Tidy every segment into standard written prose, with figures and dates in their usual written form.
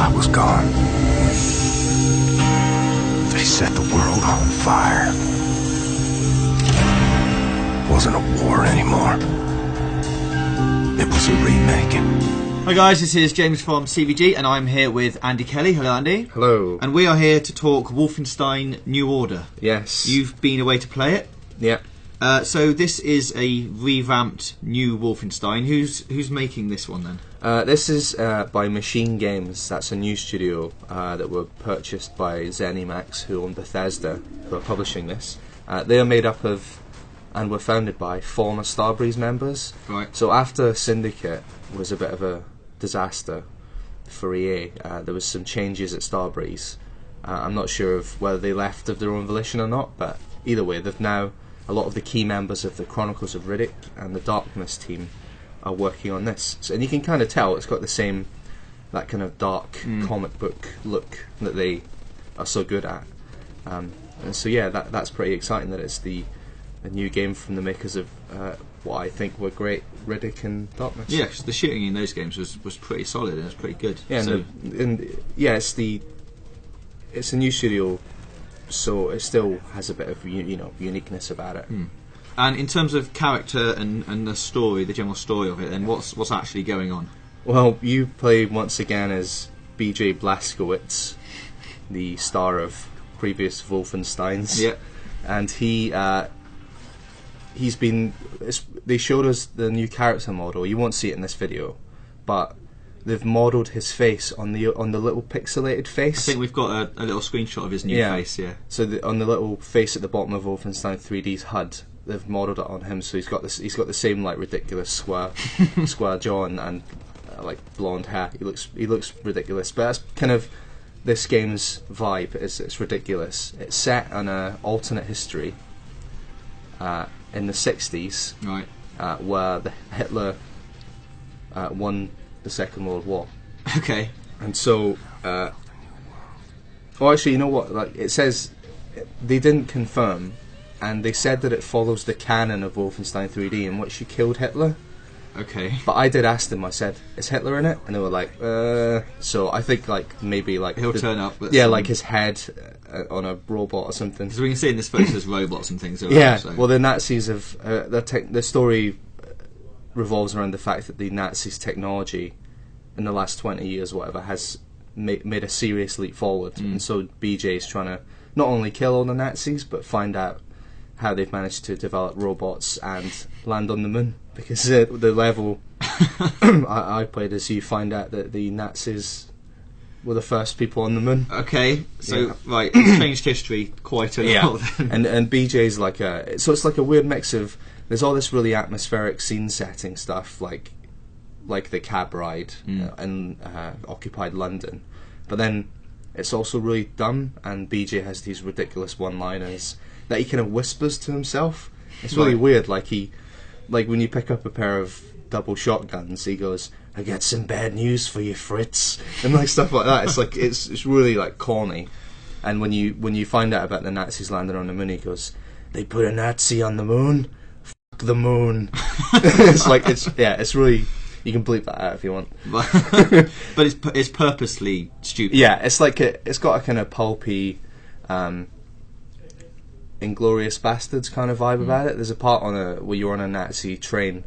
I was gone. They set the world on fire. It wasn't a war anymore. It was a remaking. Hi guys, this is James from CVG and I'm here with Andy Kelly. Hello Andy. Hello. And we are here to talk Wolfenstein New Order. Yes. You've been away to play it. Yeah. So this is a revamped new Wolfenstein. Who's making this one then? This is by Machine Games. That's a new studio that were purchased by ZeniMax, who own Bethesda, who are publishing this. They are made up of, and were founded by, former Starbreeze members. Right. So after Syndicate was a bit of a disaster for EA, there was some changes at Starbreeze. I'm not sure of whether they left of their own volition or not, but either way, they've now, a lot of the key members of the Chronicles of Riddick and the Darkness team are working on this. So, and you can kind of tell it's got the same, that kind of dark comic book look that they are so good at. And so yeah, that's pretty exciting that it's a new game from the makers of what I think were great Riddick and Darkness. Yeah, because the shooting in those games was pretty solid and it was pretty good. Yeah, so it's a new studio, so it still has a bit of uniqueness about it. And in terms of character and the story, the general story of it, then what's actually going on? Well, you play once again as BJ Blazkowicz, the star of previous Wolfensteins. Yeah. And he's been. They showed us the new character model. You won't see it in this video, but they've modelled his face on the little pixelated face. I think we've got a little screenshot of his new face. Yeah. So on the little face at the bottom of Wolfenstein 3D's HUD, they've modelled it on him. So he's got the same like ridiculous square jaw and like blonde hair. He looks ridiculous. But that's kind of this game's vibe. It's ridiculous. It's set on an alternate history. In the 60s, right, where Hitler won the Second World War. Okay. And so, actually, you know what? Like it says, they didn't confirm, and they said that it follows the canon of Wolfenstein 3D, in which you killed Hitler. Okay. But I did ask them. I said, "Is Hitler in it?" And they were like, So I think maybe he'll turn up. Like his head on a robot or something. Because we can see in this photo there's robots and things around. Yeah. So. Well, the Nazis have the story revolves around the fact that the Nazis' technology in the last 20 years, whatever, has made a serious leap forward, and so BJ's trying to not only kill all the Nazis but find out how they've managed to develop robots and land on the moon. Because the level I played is you find out that the Nazis were the first people on the moon. Okay, so right, it's changed history quite a lot. Then. And BJ's like it's like a weird mix of, there's all this really atmospheric scene setting stuff like the cab ride in occupied London, but then it's also really dumb, and BJ has these ridiculous one-liners that he kind of whispers to himself. It's really weird. Like when you pick up a pair of double shotguns, he goes, "I got some bad news for you, Fritz," and like stuff like that. It's like it's really like corny. And when you find out about the Nazis landing on the moon, he goes, "They put a Nazi on the moon. Fuck the moon." It's really, you can bleep that out if you want. But it's purposely stupid. Yeah, it's got a kind of pulpy, Inglorious Bastards kind of vibe about it. There's a part where you're on a Nazi train.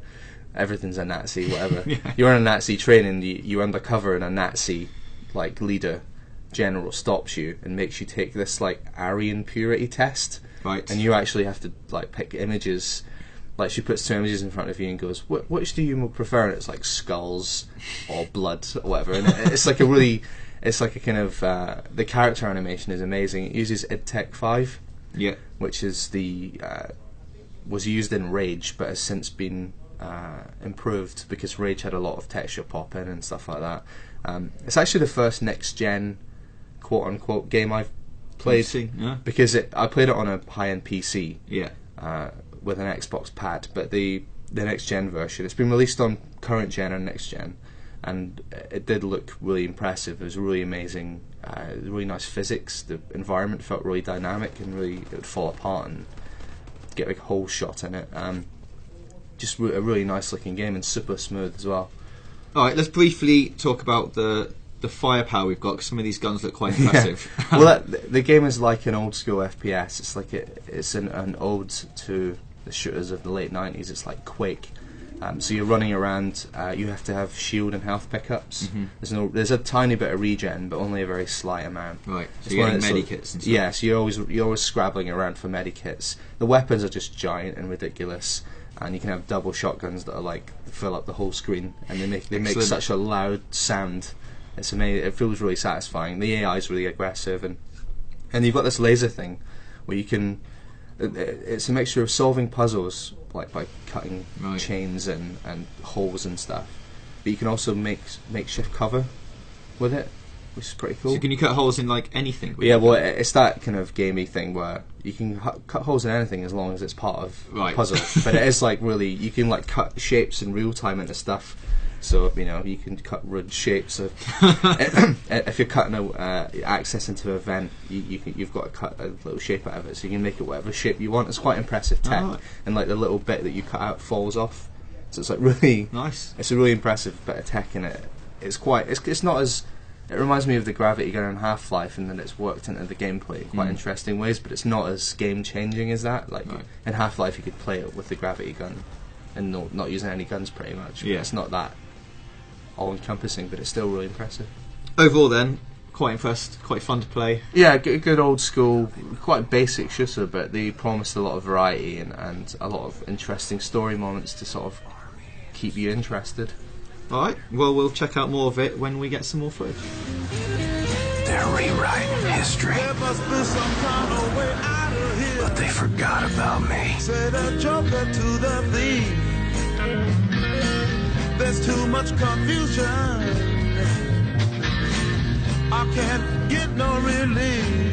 Everything's a Nazi, whatever. You're on a Nazi train and you're undercover, and a Nazi like leader general stops you and makes you take this like Aryan purity test. Right. And you actually have to like pick images. Like she puts two images in front of you and goes, "Which do you prefer?" And it's like skulls or blood or whatever. And it's like a kind of the character animation is amazing. It uses IdTech 5. Yeah, which is was used in Rage, but has since been improved because Rage had a lot of texture pop in and stuff like that. It's actually the first next gen quote unquote game I've played, because I played it on a high end PC. Yeah, with an Xbox pad, but the next gen version, it's been released on current gen and next gen, and it did look really impressive. It was really amazing. Really nice physics. The environment felt really dynamic, and it would fall apart and get like a whole shot in it. Just a really nice looking game, and super smooth as well. All right, let's briefly talk about the the firepower we've got, because some of these guns look quite impressive. Yeah. Well, the game is like an old school FPS. It's like it's an ode to the shooters of the late 90s. It's like Quake. So you're running around. You have to have shield and health pickups. There's a tiny bit of regen, but only a very slight amount. Right. So you're getting medikits and stuff. Yeah. So you're always scrabbling around for medikits. The weapons are just giant and ridiculous, and you can have double shotguns that are like fill up the whole screen, and they make such a loud sound. It's amazing. It feels really satisfying. The AI is really aggressive, and you've got this laser thing where you can. It's a mixture of solving puzzles, like by cutting chains and holes and stuff, but you can also make makeshift cover with it, which is pretty cool. So can you cut holes in like anything? Yeah, well, it's that kind of gamey thing where you can cut holes in anything as long as it's part of the puzzle. But it is like really, you can like cut shapes in real time into stuff. So you can cut rude shapes. If you're cutting access into a vent, you've got to cut a little shape out of it, so you can make it whatever shape you want. It's quite impressive tech, and like the little bit that you cut out falls off. So it's like really nice. It's a really impressive bit of tech in it. It's not as. It reminds me of the gravity gun in Half-Life, and then it's worked into the gameplay in quite interesting ways. But it's not as game changing as that. Like in Half-Life, you could play it with the gravity gun, and not using any guns pretty much. But it's not that all-encompassing, but it's still really impressive. Overall then, quite impressed, quite fun to play. Yeah, good old school, quite basic shooter, but they promised a lot of variety and a lot of interesting story moments to sort of keep you interested. Alright, well we'll check out more of it when we get some more footage. They're rewriting history, but they forgot about me. There's too much confusion. I can't get no relief.